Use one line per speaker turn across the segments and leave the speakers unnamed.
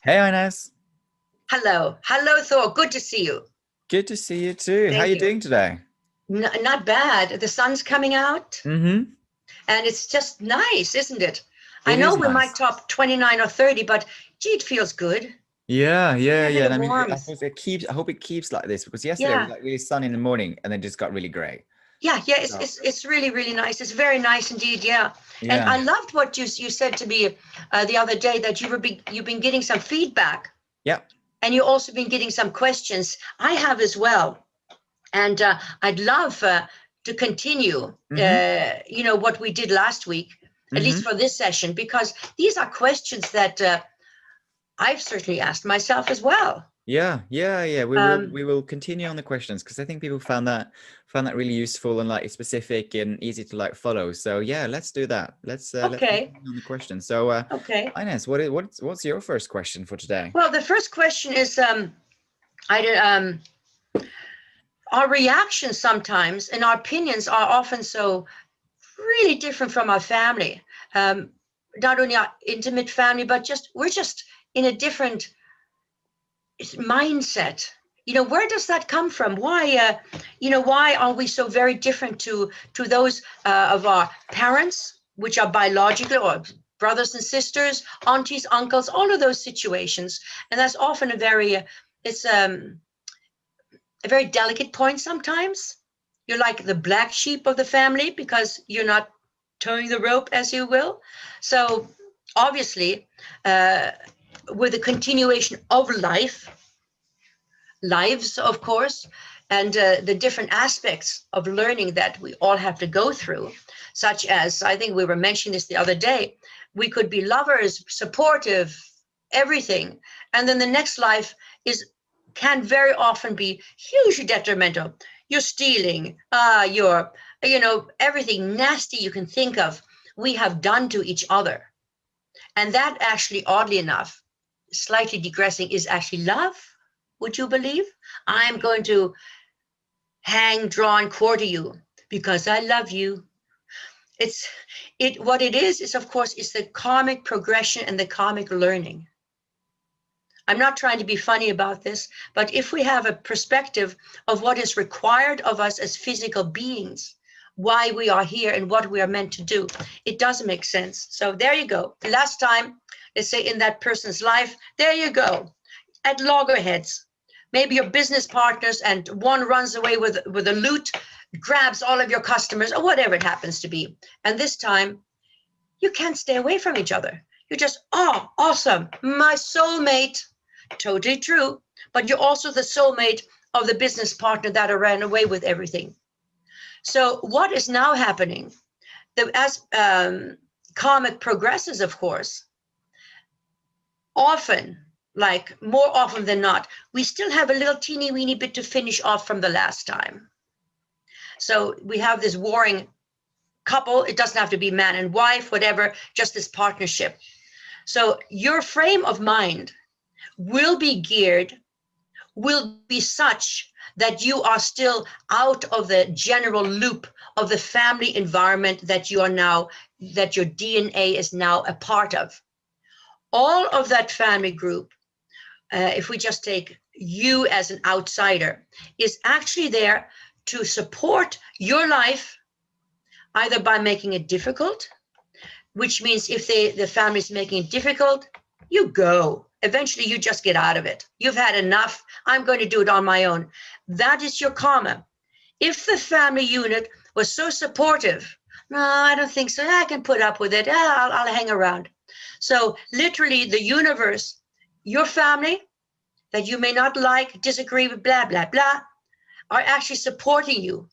Hey Ines,
Hello. Hello, Thor. Good to see you.
good to see you too. How
Thank
you
you.
doing today?
Not bad. The sun's coming out
Mm-hmm.
and it's just nice, isn't it? I
It
know
is
we might
nice.
top 29 or 30, but gee, it feels good.
Yeah, yeah,
A
yeah.
bit
And
of
I mean, I
warmth.
suppose it keeps. I hope it keeps like this because yesterday was
Yeah.
like really sunny in the morning and then just got really grey.
Yeah, it's,
So
it's it's really really nice. It's very nice indeed. Yeah, and
yeah,
I loved what you said to me the other day that you've been getting some feedback
yeah.
and you've also been getting some questions. I have as well. And I'd love to continue,
Mm-hmm.
what we did last week, at least
Mm-hmm.
for this session, because these are questions that I've certainly asked myself as well.
Yeah, yeah, yeah. We will
Um,
we will continue on the questions because I think people found that really useful and like specific and easy to like follow. So yeah, let's do that. Let's
okay,
continue on the questions. So
okay.
Ines, what's your first question for today?
Well, the first question is, our reactions sometimes and our opinions are often so really different from our family. Um, Not only our intimate family, but we're just in a different mindset. Where does that come from? Why are we so very different to those of our parents, which are biological, or brothers and sisters, aunties, uncles, all of those situations? And that's often it's a very delicate point sometimes. You're like the black sheep of the family because you're not towing the rope, as you will. So obviously, uh, with the continuation of lives, of course, and the different aspects of learning that we all have to go through, such as, I think we were mentioning this the other day, we could be lovers, supportive, everything. And then the next life is can very often be hugely detrimental. You're stealing, everything nasty you can think of, we have done to each other. And that actually, oddly enough, slightly digressing, is actually love. Would you believe? I'm going to hang, draw, and quarter you because I love you. It's what it is of course is the karmic progression and the karmic learning. I'm not trying to be funny about this, but if we have a perspective of what is required of us as physical beings, why we are here and what we are meant to do, it doesn't make sense. So there you go. The last time, let's say in that person's life, there you go. At loggerheads, maybe your business partners, and one runs away with a loot, grabs all of your customers, or whatever it happens to be. And this time, you can't stay away from each other. You're just, oh, awesome, my soulmate. Totally true. But you're also the soulmate of the business partner that ran away with everything. So, what is now happening? As karmic progresses, of course, often, like more often than not, we still have a little teeny weeny bit to finish off from the last time. So, we have this warring couple. It doesn't have to be man and wife, whatever, just this partnership. So, your frame of mind will be geared, will be such that you are still out of the general loop of the family environment that you are now, that your DNA is now a part of. All of that family group, if we just take you as an outsider, is actually there to support your life, either by making it difficult, which means if the family is making it difficult, you go. Eventually, you just get out of it. You've had enough. I'm going to do it on my own. That is your karma. If the family unit was so supportive, no, I don't think so. I can put up with it. I'll hang around. So, literally, the universe, your family that you may not like, disagree with, blah, blah, blah, are actually supporting you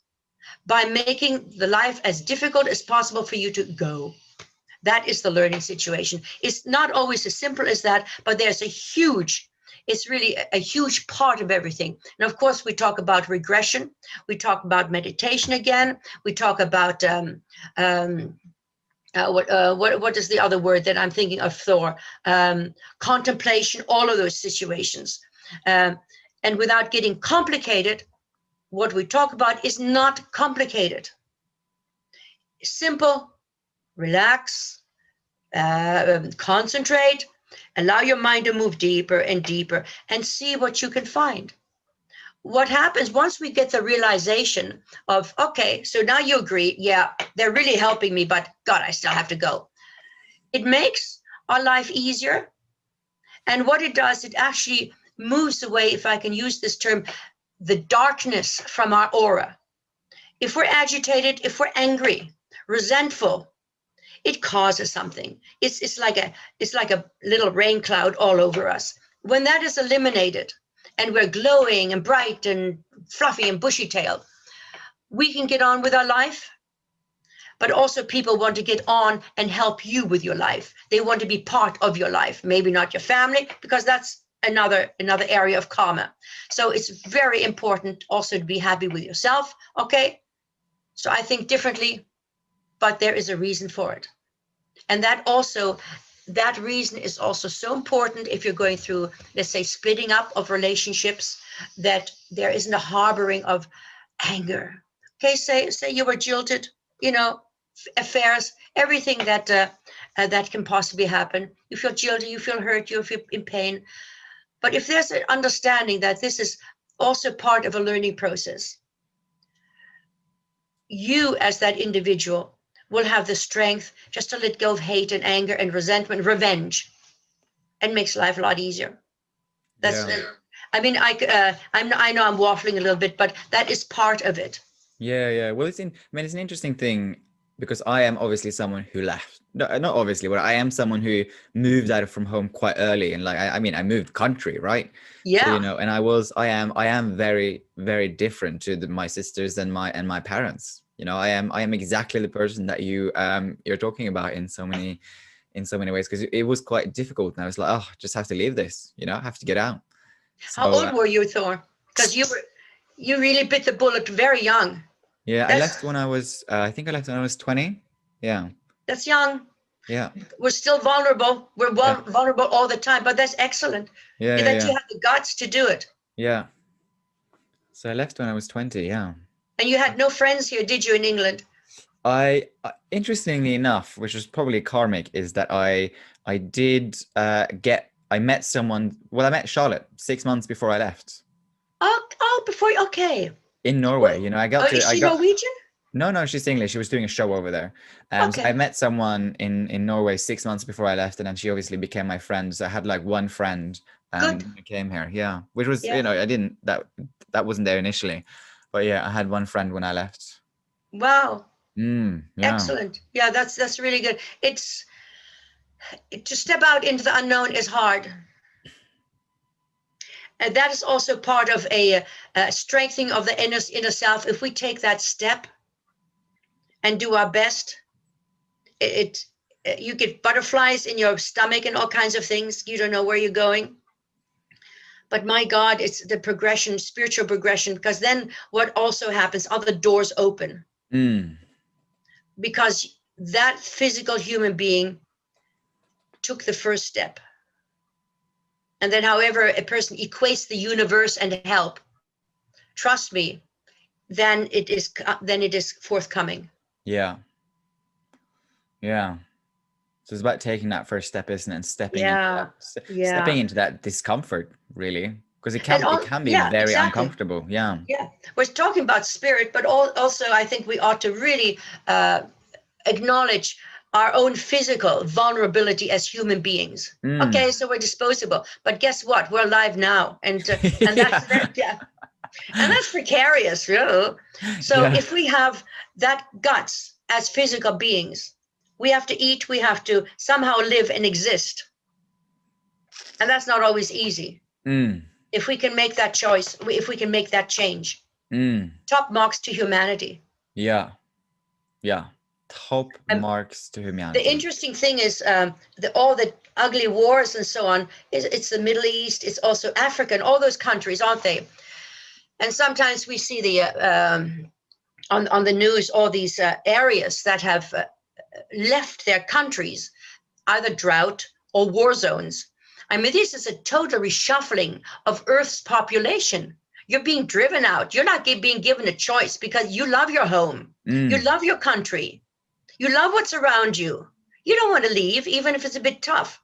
by making the life as difficult as possible for you to go. That is the learning situation. It's not always as simple as that, but there's it's really a huge part of everything. And of course, we talk about regression. We talk about meditation again. We talk about what is the other word that I'm thinking of, Thor? Contemplation, all of those situations. Um, and without getting complicated, what we talk about is not complicated. Simple, relax, concentrate, Allow your mind to move deeper and deeper and see what you can find. What happens once we get the realization of, okay, so now you agree, yeah, they're really helping me, but God, I still have to go. It makes our life easier. And what it does, it actually moves away, if I can use this term, the darkness from our aura. If we're agitated, if we're angry, resentful, it causes something. It's like a little rain cloud all over us. When that is eliminated and we're glowing and bright and fluffy and bushy-tailed, we can get on with our life. But also people want to get on and help you with your life. They want to be part of your life, maybe not your family, because that's another area of karma. So it's very important also to be happy with yourself. Okay, so I think differently, but there is a reason for it. And that reason is also so important if you're going through, let's say, splitting up of relationships, that there isn't a harboring of anger. Okay, say you were jilted, affairs, everything that can possibly happen. You feel jilted, you feel hurt, you feel in pain. But if there's an understanding that this is also part of a learning process, you as that individual will have the strength just to let go of hate and anger and resentment, revenge, and makes life a lot easier. That's,
Yeah.
I mean, I know I'm waffling a little bit, but that is part of it.
Yeah. Well, it's an interesting thing, because I am obviously someone who left. No, not obviously, but I am someone who moved out from home quite early, and like I mean, I moved country, right? So
Yeah.
and I am very, very different to my sisters and my parents. I am exactly the person that you're talking about in so many ways, because it was quite difficult, and I was like, oh, just have to leave this, I have to get out.
How
So
old were you, Thor? Because you really bit the bullet very young.
yeah, I
That's
left when I was I think I left when I was 20. Yeah.
that's young.
Yeah.
We're still vulnerable. We're
Yeah.
vulnerable all the time, but that's excellent.
Yeah.
That you have the guts to do it.
Yeah. So I left when I was 20. Yeah.
And you had no friends here, did you, in England?
Interestingly enough, which was probably karmic, is that I did I met someone. Well, I met Charlotte 6 months before I left
Okay.
in Norway.
Is she Norwegian?
No, she's English. She was doing a show over there. So
Okay.
I met someone in Norway 6 months before I left, and then she obviously became my friend. So I had like one friend
Good.
when I came here. Yeah, which was
Yeah.
I didn't that wasn't there initially, but yeah, I had one friend when I left.
Wow.
Yeah.
Excellent. Yeah, that's really good. To step out into the unknown is hard. And that is also part of a strengthening of the inner self. If we take that step and do our best, you get butterflies in your stomach and all kinds of things. You don't know where you're going. But my God, it's the progression, spiritual progression, because then what also happens, other doors open. Because that physical human being took the first step. And then however a person equates the universe and help, trust me, then it is forthcoming.
Yeah. So it's about taking that first step, isn't it? And stepping into that discomfort, really, because it can be very uncomfortable. Yeah.
We're talking about spirit, but also I think we ought to really acknowledge our own physical vulnerability as human beings. Okay, so we're disposable, but guess what? We're alive now, and that's and that's precarious, So if we have that guts as physical beings, we have to eat, we have to somehow live and exist, and that's not always easy. If we can make that choice, if we can make that change, top marks to humanity.
Yeah. Top marks to humanity.
The interesting thing is all the ugly wars and so on, it's the Middle East, it's also Africa, and all those countries, aren't they? And sometimes we see the on the news all these areas that have left their countries, either drought or war zones. I mean, this is a total reshuffling of Earth's population. You're being driven out. You're not being given a choice because you love your home. You love your country. You love what's around you. You don't want to leave, even if it's a bit tough.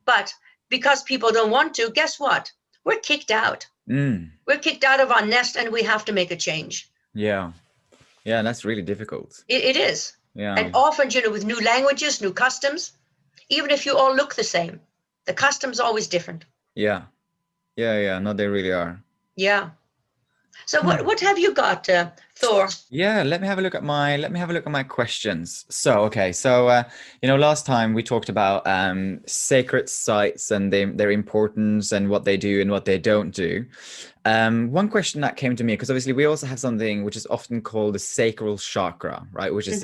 But because people don't want to, guess what? We're kicked out.
Mm.
We're kicked out of our nest, and we have to make a change.
Yeah. Yeah, that's really difficult.
It is.
Yeah.
And often, with new languages, new customs, even if you all look the same, the customs are always different.
Yeah. Yeah. No, they really are.
Yeah. So what have you got, Thor?
Yeah, let me have a look at my questions. So, okay, so last time we talked about sacred sites and their importance and what they do and what they don't do. One question that came to me, because obviously we also have something which is often called the sacral chakra, right? Which is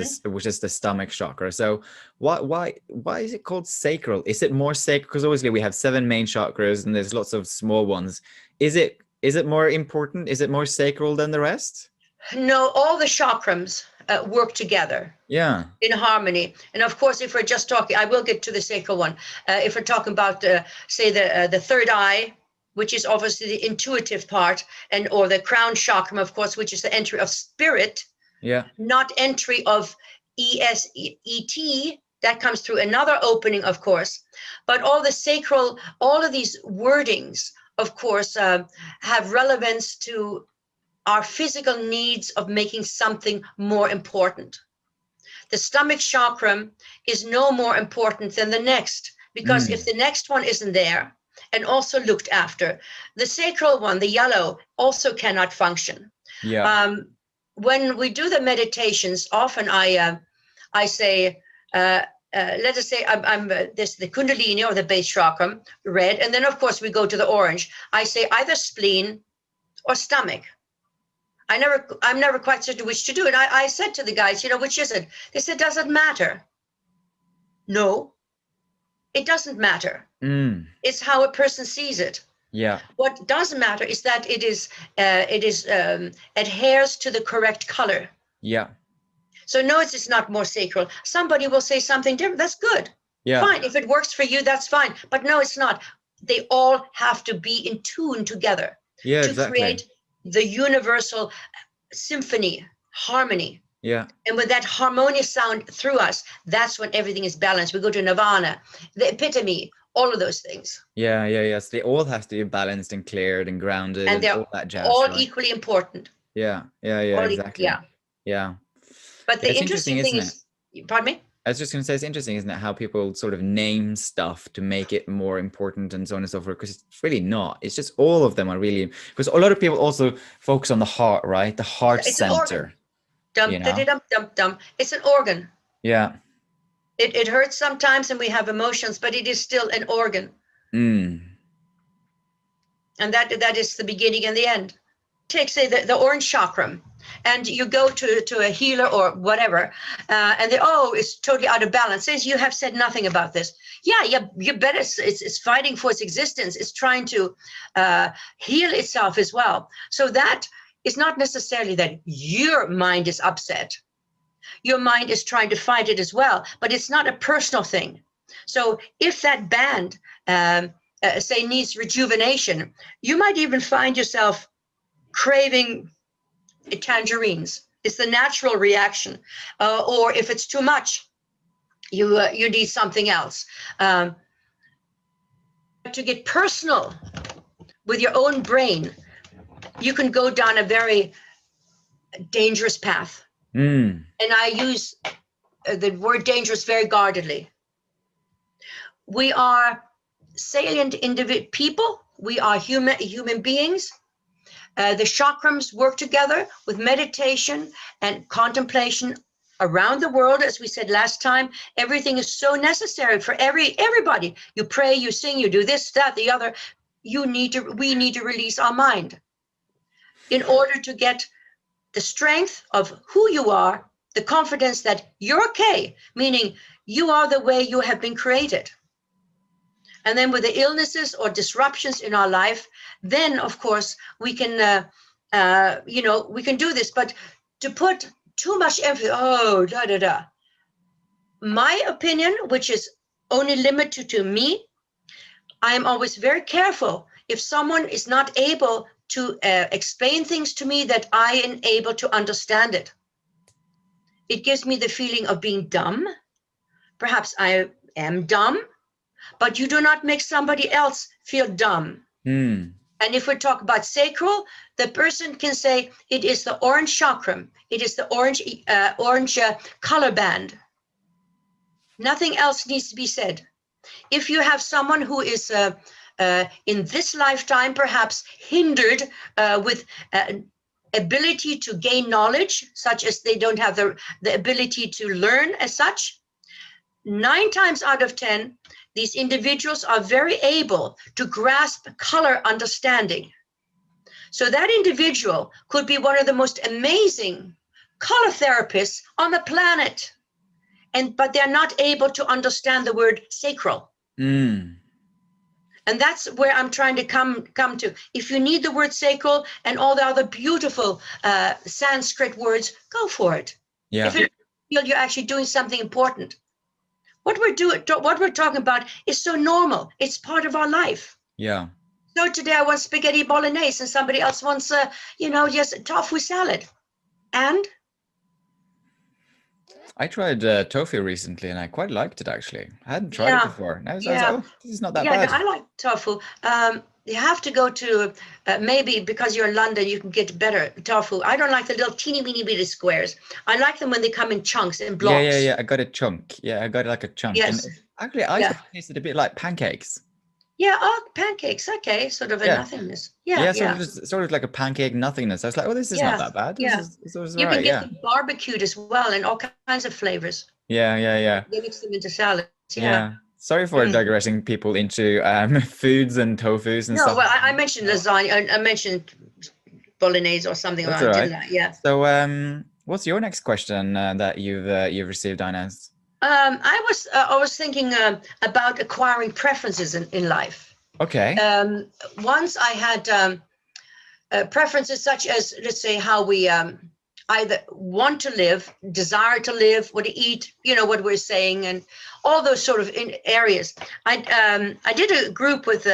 the stomach chakra. So why is it called sacral? Is it more sacred? Because obviously we have 7 main chakras and there's lots of small ones. Is it more important? Is it more sacral than the rest?
No, all the chakrams work together.
Yeah.
In harmony. And of course, if we're just talking, I will get to the sacral one. If we're talking about, say, the third eye, which is obviously the intuitive part, or the crown chakra, of course, which is the entry of spirit.
Yeah.
Not entry of ESET. That comes through another opening, of course. But all the sacral, all of these wordings, of course, have relevance to our physical needs of making something more important. The stomach chakra is no more important than the next, because if the next one isn't there and also looked after, the sacral one, the yellow, also cannot function.
Yeah.
When we do the meditations, often I say, let us say I'm this the Kundalini or the base chakra, red, and then of course we go to the orange. I say either spleen or stomach. I'm never quite certain which to do. And I said to the guys, which is it? They said, does it matter? No, it doesn't matter. It's how a person sees it.
Yeah.
What does matter is that it adheres to the correct color.
Yeah.
So no, it's not more sacral. Somebody will say something different. That's good.
Yeah.
Fine. If it works for you, that's fine. But no, it's not. They all have to be in tune together to create the universal symphony, harmony.
Yeah.
And with that harmonious sound through us, that's when everything is balanced. We go to nirvana, the epitome, all of those things.
Yeah. So they all have to be balanced and cleared and grounded
and they're
all that jazz,
all
right?
equally important.
Yeah, exactly.
Yeah. But the interesting thing is, pardon me?
I was just going to say, it's interesting, isn't it, how people sort of name stuff to make it more important and so on and so forth, because it's really not. It's just all of them are really, because a lot of people also focus on the heart, right? The heart center.
It's an organ.
Yeah.
It hurts sometimes and we have emotions, but it is still an organ. And that is the beginning and the end. Take, say, the orange chakra, and you go to a healer or whatever, and it's totally out of balance. Says, you have said nothing about this. Yeah, you bet it's fighting for its existence. It's trying to heal itself as well. So that is not necessarily that your mind is upset. Your mind is trying to fight it as well, but it's not a personal thing. So if that band, say, needs rejuvenation, you might even find yourself craving tangerines. It's the natural reaction. Or if it's too much, you need something else. To get personal with your own brain, you can go down a very dangerous path. And I use the word dangerous very guardedly. We are salient people. We are human beings. The chakrams work together with meditation and contemplation around the world. As we said last time, everything is so necessary for everybody. You pray, you sing, you do this, that, the other. We need to release our mind in order to get the strength of who you are, the confidence that you're okay, meaning you are the way you have been created. And then with the illnesses or disruptions in our life, then of course we can, we can do this. But to put too much emphasis, my opinion, which is only limited to me, I am always very careful if someone is not able to explain things to me that I am able to understand it. It gives me the feeling of being dumb. Perhaps I am dumb. but you do not make somebody else feel dumb.
Mm.
And if we talk about sacral, the person can say it is the orange chakra. It is the orange color band. Nothing else needs to be said. If you have someone who is in this lifetime perhaps hindered with ability to gain knowledge, such as they don't have the ability to learn as such, 9 times out of 10, these individuals are very able to grasp color understanding. So that individual could be one of the most amazing color therapists on the planet, but they're not able to understand the word sacral.
Mm.
And that's where I'm trying to come to. If you need the word sacral and all the other beautiful Sanskrit words, go for it.
Yeah.
If you feel you're actually doing something important. What we're talking about is so normal. It's part of our life.
Yeah.
So today I want spaghetti bolognese and somebody else wants, just tofu salad. And?
I tried tofu recently and I quite liked it actually. I hadn't tried it before. And I was like, oh, this is not that bad.
Yeah, I like tofu. You have to go to, maybe because you're in London, you can get better tofu. I don't like the little teeny weeny bitty squares. I like them when they come in chunks and blocks.
Yeah. I got a chunk. Yeah, I got like a chunk.
Yes.
And actually, I thought it tasted a bit like pancakes.
Yeah, pancakes. Okay, sort of a nothingness. Yeah,
sort of like a pancake nothingness. I was like, oh, this is not that bad. This is
you
right,
can get them barbecued as well and all kinds of flavors.
Yeah.
They mix them into salads.
Yeah. Sorry for digressing people into foods and tofus and stuff.
No, well, I mentioned lasagna. I mentioned bolognese or something.
That's all right.
Didn't I? Yeah.
So, what's your next question that you've received, Ines?
I was thinking about acquiring preferences in life.
Okay.
Once I had preferences such as, let's say, how we either want to live, desire to live, what to eat, what we're saying, and all those sort of areas. I did a group with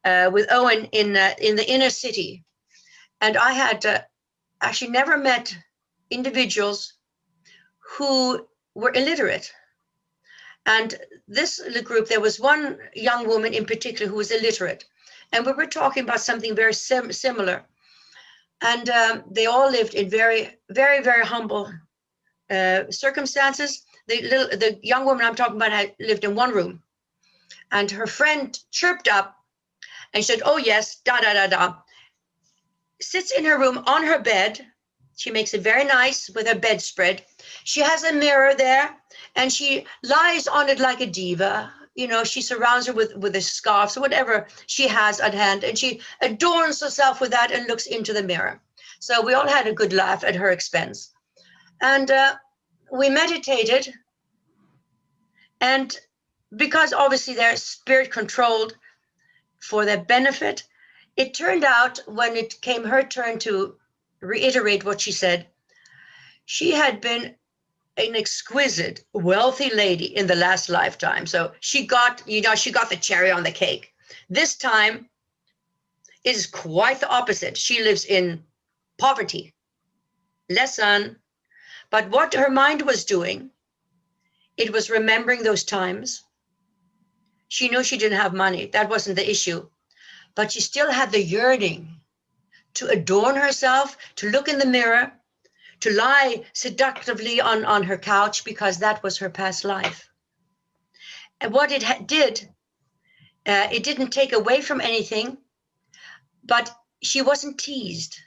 Owen in the inner city, and I had actually never met individuals who were illiterate. And this group, there was one young woman in particular who was illiterate, and we were talking about something very similar. And they all lived in very, very, very humble circumstances. The young woman I'm talking about had lived in one room, and her friend chirped up and said, "Oh yes, da da da da." Sits in her room on her bed. She makes it very nice with her bedspread. She has a mirror there, and she lies on it like a diva. She surrounds her with a scarf, or whatever she has at hand, and she adorns herself with that and looks into the mirror. So we all had a good laugh at her expense. And we meditated. And because obviously they're spirit controlled for their benefit, it turned out when it came her turn to reiterate what she said, she had been an exquisite, wealthy lady in the last lifetime. So she got the cherry on the cake. This time it is quite the opposite. She lives in poverty, lesson. But what her mind was doing, it was remembering those times. She knew she didn't have money. That wasn't the issue. But she still had the yearning to adorn herself, to look in the mirror, to lie seductively on her couch, because that was her past life. And what it did, it didn't take away from anything, but she wasn't teased.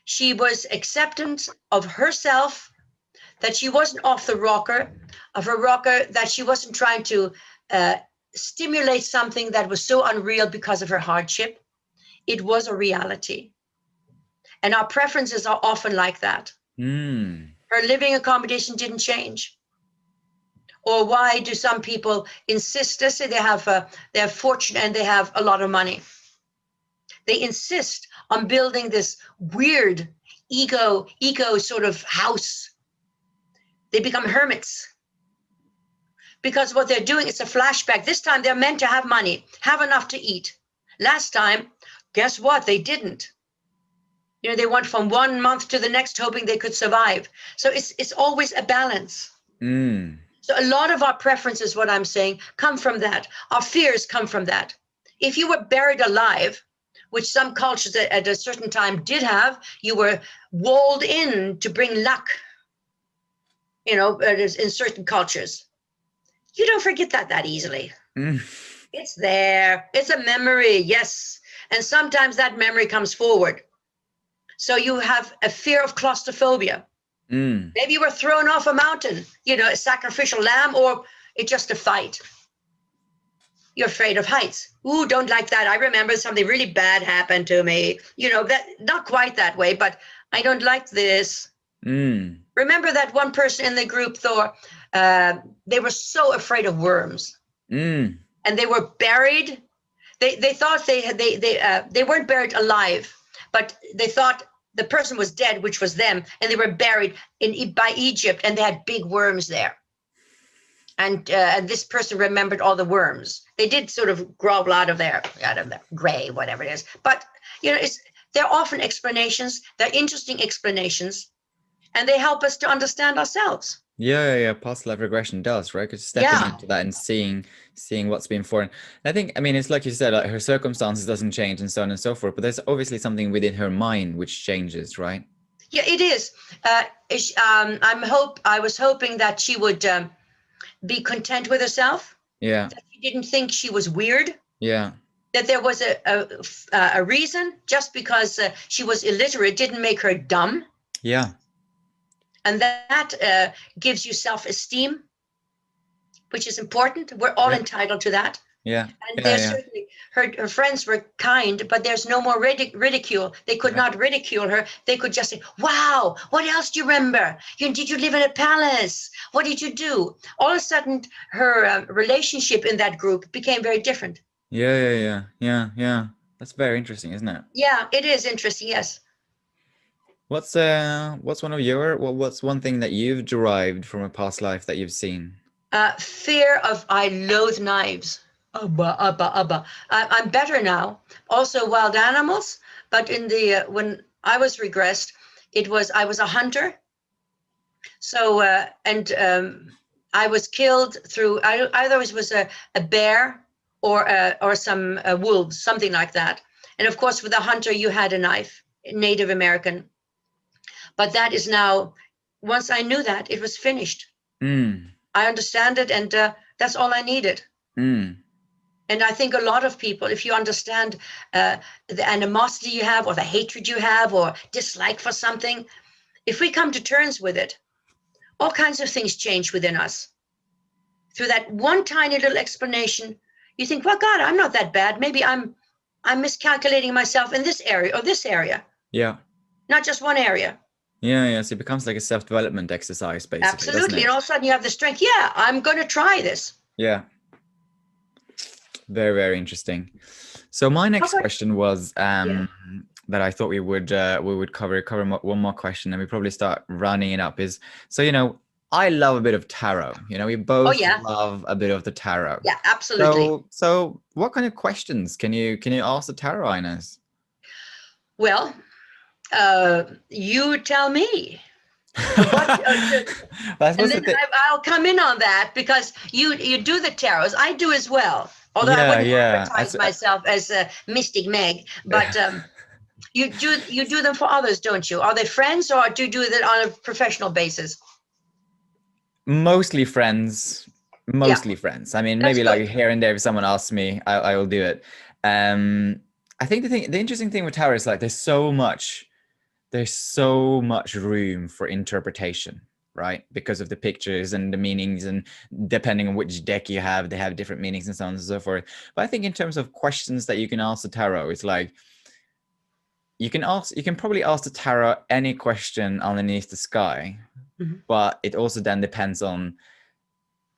She was acceptance of herself, that she wasn't off the rocker, of her rocker, that she wasn't trying to stimulate something that was so unreal because of her hardship. It was a reality. And our preferences are often like that. Her living accommodation didn't change. Or why do some people insist, let's say they have fortune and they have a lot of money. They insist on building this weird ego sort of house. They become hermits. Because what they're doing is a flashback. This time they're meant to have money, have enough to eat. Last time, guess what? They didn't. They went from 1 month to the next hoping they could survive. So it's always a balance. So a lot of our preferences, what I'm saying, come from that. Our fears come from that. If you were buried alive, which some cultures at a certain time did have, you were walled in to bring luck, in certain cultures. You don't forget that easily. It's there. It's a memory, yes. And sometimes that memory comes forward. So you have a fear of claustrophobia. Maybe you were thrown off a mountain, a sacrificial lamb, or it's just a fight. You're afraid of heights. Ooh, don't like that. I remember something really bad happened to me. That not quite that way, but I don't like this. Remember that one person in the group, Thor, they were so afraid of worms. And they were buried. They thought they weren't buried alive, but they thought the person was dead, which was them, and they were buried by Egypt, and they had big worms there. And this person remembered all the worms. They did sort of grovel out of their grave, whatever it is. But they're often explanations. They're interesting explanations, and they help us to understand ourselves.
Yeah. Past life regression does, right? Because stepping into that and seeing what's been foreign. I think, I mean, it's like you said, like her circumstances doesn't change and so on and so forth, but there's obviously something within her mind which changes, right?
Yeah, it is. I was hoping that she would be content with herself.
Yeah.
That she didn't think she was weird.
Yeah.
That there was a reason. Just because she was illiterate didn't make her dumb.
Yeah.
And that gives you self-esteem, which is important. We're all entitled to that.
Yeah.
And certainly her friends were kind, but there's no more ridicule. They could not ridicule her. They could just say, wow, what else do you remember? Did you live in a palace? What did you do? All of a sudden, her relationship in that group became very different.
Yeah. That's very interesting, isn't it?
Yeah, it is interesting, yes.
What's one thing that you've derived from a past life that you've seen?
Fear of, I loathe knives. Abba. I'm better now. Also wild animals, but when I was regressed, I was a hunter. So I was killed through either it was a bear or some wolves, something like that. And of course, with a hunter, you had a knife, Native American. But that is now, once I knew that, it was finished. I understand it, and that's all I needed. And I think a lot of people, if you understand the animosity you have, or the hatred you have, or dislike for something, if we come to terms with it, all kinds of things change within us. Through that one tiny little explanation, you think, well, God, I'm not that bad. Maybe I'm miscalculating myself in this area or this area.
Yeah.
Not just one area.
Yeah. So it becomes like a self-development exercise, basically.
Absolutely. And all of a sudden you have the strength. Yeah, I'm going to try this.
Yeah. Very, very interesting. So my next question was that I thought we would cover one more question, and we probably start rounding it up. Is so I love a bit of tarot. We both love a bit of the tarot.
Yeah, absolutely.
So what kind of questions can you ask the tarot, Ines?
Well, you tell me. I'll come in on that, because you do the tarots. I do as well. Although I wouldn't advertise myself as Mystic Meg, but you do them for others, don't you? Are they friends, or do you do that on a professional basis?
Mostly friends. Friends. I mean, maybe like here and there, if someone asks me, I will do it. I think the interesting thing with tarot is like there's so much room for interpretation, right? Because of the pictures and the meanings, and depending on which deck you have, they have different meanings and so on and so forth. But I think in terms of questions that you can ask the tarot, it's like you can probably ask the tarot any question underneath the sky, but it also then depends on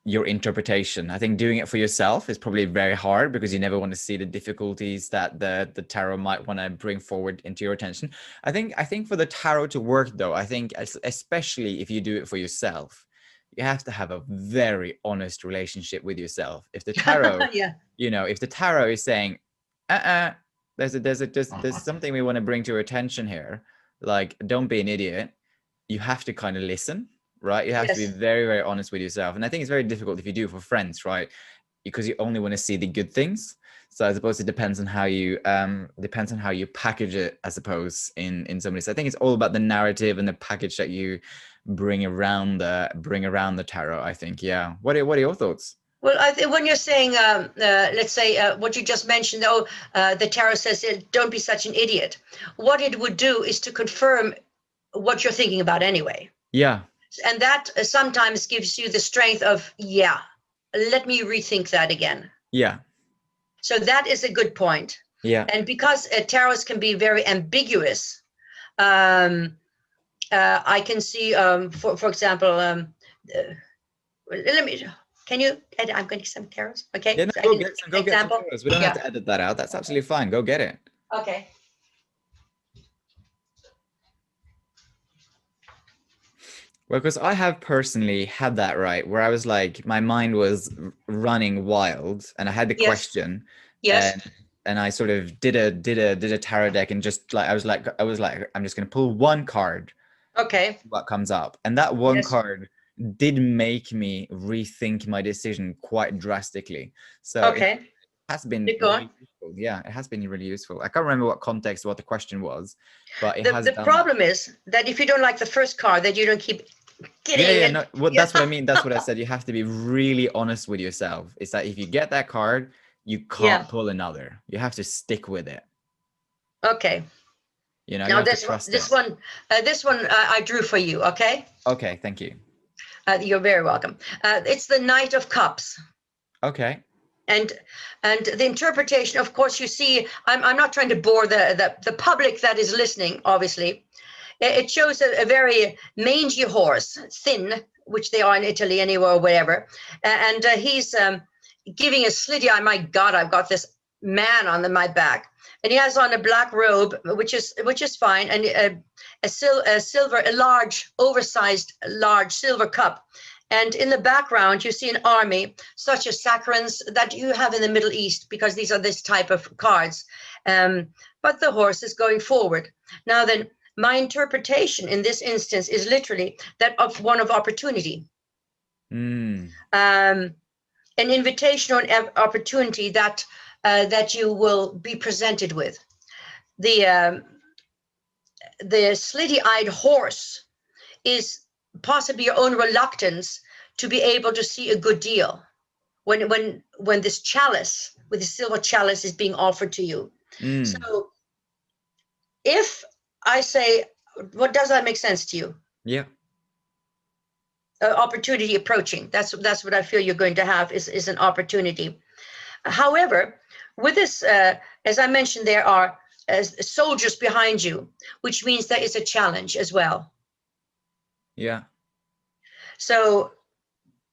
your interpretation. I think doing it for yourself is probably very hard, because you never want to see the difficulties that the tarot might want to bring forward into your attention. I think for the tarot to work, though, I think especially if you do it for yourself, you have to have a very honest relationship with yourself. If the tarot, if the tarot is saying, there's something we want to bring to your attention here, like, don't be an idiot, you have to kind of listen. right? You have to be
Yes.
very, very honest with yourself. And I think it's very difficult if you do it for friends, right? Because you only want to see the good things. So I suppose it depends on how you package it, I suppose, in some ways. I think it's all about the narrative and the package that you bring around the tarot, I think. Yeah. What are your thoughts?
Well, when you're saying, let's say, what you just mentioned, the tarot says, don't be such an idiot. What it would do is to confirm what you're thinking about anyway.
Yeah.
And that sometimes gives you the strength of, yeah, let me rethink that again.
Yeah.
So that is a good point.
Yeah.
And because tarots can be very ambiguous, I can see, for example, let me, can you edit? I'm going to get some tarots. Okay.
Yeah, no,
So I
go
can
get
take
some,
an
go get some
example.
photos. We don't have
Yeah.
to edit that out. That's absolutely fine. Go get it.
Okay.
Well, because I have personally had that, right, where I was like, my mind was running wild, and I had the
Yes.
question,
Yes.
and I sort of did a tarot deck, and just like I was like, I'm just gonna pull one card,
Okay.
what comes up, and that one
Yes.
card did make me rethink my decision quite drastically. So it
Okay.
has been
Keep going.
really useful. Yeah, it has been really useful. I can't remember what context, what the question was, but it has
The
done that.
problem is that if you don't like the first card, that you don't keep
Yeah,
getting
yeah,
it.
no, well,
Yeah.
that's what I mean. That's what I said. You have to be really honest with yourself. It's that if you get that card, you
Yeah.
can't pull another. You have to stick with it.
Okay.
You
Now
have to
this one,
trust
this
it.
one, this one I drew for you. Okay.
Okay, thank you.
You're very welcome. It's the Knight of Cups.
Okay.
And the interpretation, of course, you see, I'm not trying to bore the public that is listening, obviously. It shows a very mangy horse, thin, which they are in Italy anywhere or wherever. And he's giving a slitty eye. My God, I've got this man on my back. And he has on a black robe, which is fine, and a large, oversized, large silver cup. And in the background, you see an army, such as saccharins that you have in the Middle East, because these are this type of cards. But the horse is going forward. Now then, my interpretation in this instance is literally that of one of opportunity.
Mm.
An invitation or an opportunity that you will be presented with. The slitty-eyed horse is possibly your own reluctance to be able to see a good deal when this chalice with the silver chalice is being offered to you.
Mm.
So if I say, what does that make sense to you?
Yeah.
Opportunity approaching. That's what I feel you're going to have is an opportunity. However, with this, as I mentioned, there are soldiers behind you, which means that it's a challenge as well.
Yeah.
So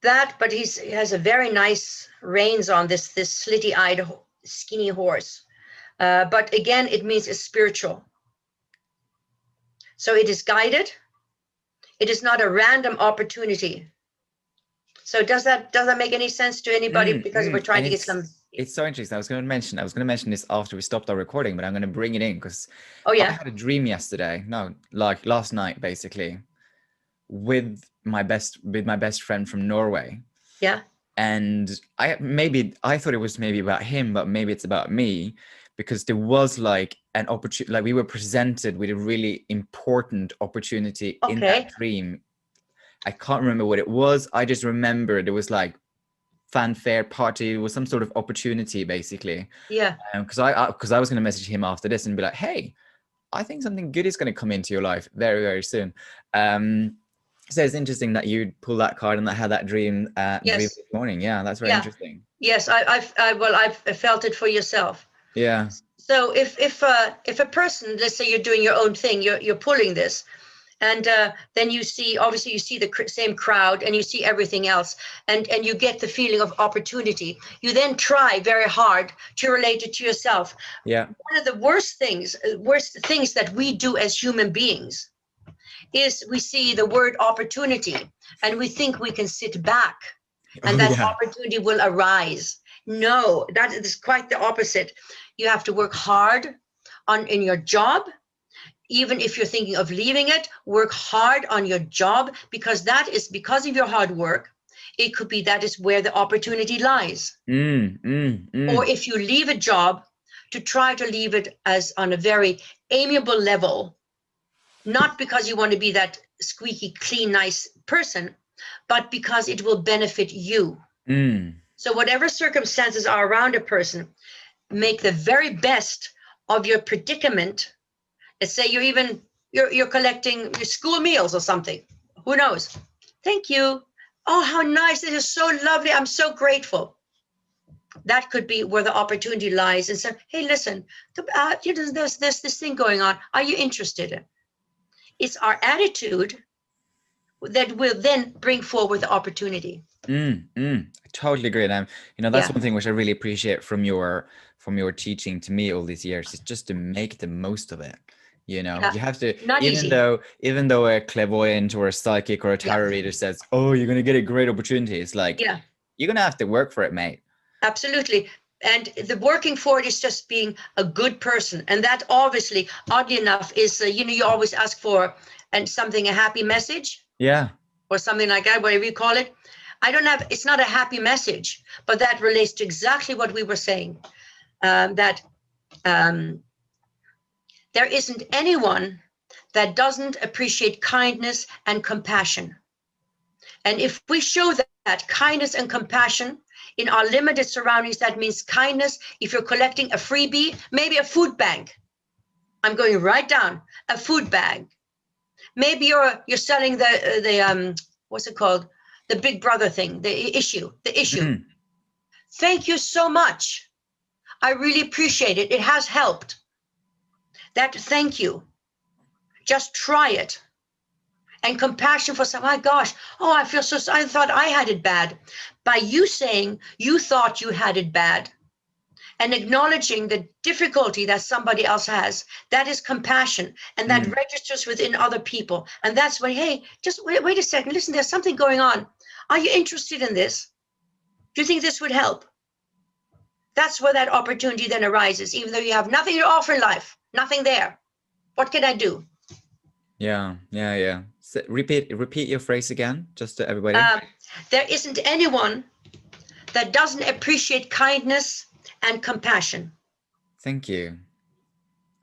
that, but he has a very nice reins on this slitty-eyed, skinny horse. But again, it means it's spiritual. So it is guided. It is not a random opportunity. So does that make any sense to anybody? Because we're trying
And
to get some.
it's so interesting. I was going to mention this after we stopped our recording, but I'm going to bring it in because
Oh
I
yeah.
had a dream yesterday. No, like last night, basically, with my best friend from Norway.
Yeah.
And I thought it was maybe about him, but maybe it's about me, because there was like an opportunity, like we were presented with a really important opportunity in that
Okay.
dream. I can't remember what it was. I just remember there was like fanfare party. It was some sort of opportunity, basically.
Yeah.
Because I was going to message him after this and be like, hey, I think something good is going to come into your life very, very soon. So it's interesting that you pull that card and that had that dream
Yes.
this morning. Yeah, that's very
Yeah.
interesting.
Yes. I've felt it for yourself.
Yeah.
So if a person, let's say you're doing your own thing, you're pulling this, and then you see the same crowd and you see everything else, and you get the feeling of opportunity. You then try very hard to relate it to yourself.
Yeah.
One of the worst things that we do as human beings is we see the word opportunity and we think we can sit back and that opportunity will arise. No, that is quite the opposite. You have to work hard in your job. even if you're thinking of leaving it, work hard on your job, because that is because of your hard work. It could be that is where the opportunity lies. Or if you leave a job, to try to leave it as on a very amiable level, not because you want to be that squeaky clean nice person, but because it will benefit you. So whatever circumstances are around a person, make the very best of your predicament. Let's say you're collecting your school meals or something. Who knows? Thank you. Oh, how nice. This is so lovely. I'm so grateful. That could be where the opportunity lies, and say, hey, listen, there's this thing going on. Are you interested in? It's our attitude that will then bring forward the opportunity.
I totally agree. And that's one thing which I really appreciate from your teaching to me all these years, is just to make the most of it. You have to, even though a clairvoyant or a psychic or a tarot reader says, oh, you're going to get a great opportunity, it's like, you're going to have to work for it, mate.
Absolutely. And the working for it is just being a good person. And that obviously, oddly enough, is, you always ask for a happy message.
Yeah.
Or something like that, whatever you call it. It's not a happy message, but that relates to exactly what we were saying. That there isn't anyone that doesn't appreciate kindness and compassion. And if we show that kindness and compassion in our limited surroundings, that means kindness. If you're collecting a freebie, maybe a food bank. I'm going right down, a food bag. Maybe you're selling the what's it called? The Big Brother thing, the issue. Thank you so much. I really appreciate it. It has helped. Thank you. Just try it. And compassion for some, my gosh, I feel so, I thought I had it bad. By you saying you thought you had it bad and acknowledging the difficulty that somebody else has, that is compassion. And that registers within other people. And that's when, hey, just wait a second. Listen, there's something going on. Are you interested in this? Do you think this would help? That's where that opportunity then arises, even though you have nothing to offer in life, nothing there. What can I do?
Yeah. So repeat your phrase again, just to everybody.
There isn't anyone that doesn't appreciate kindness and compassion.
Thank you.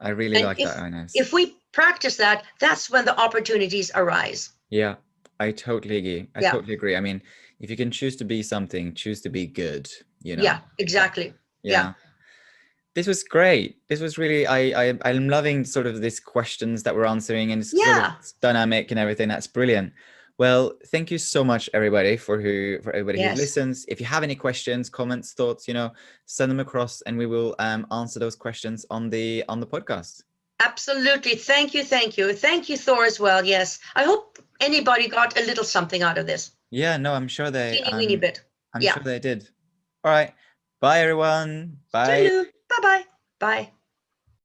I really like that, Ines.
If we practice that, that's when the opportunities arise.
Yeah, I totally agree. I totally agree. I mean, if you can choose to be something, choose to be good,
Yeah, exactly. Yeah.
This was great. This was really, I'm loving sort of these questions that we're answering, and it's sort of dynamic and everything. That's brilliant. Well, thank you so much, everybody, for everybody who listens. If you have any questions, comments, thoughts, send them across, and we will answer those questions on the podcast.
Absolutely. Thank you. Thank you, Thor, as well. Yes. I hope anybody got a little something out of this.
Yeah, no, I'm sure they.
Teeny weeny bit.
I'm sure they did. All right. Bye, everyone. Bye.
Bye-bye. Bye.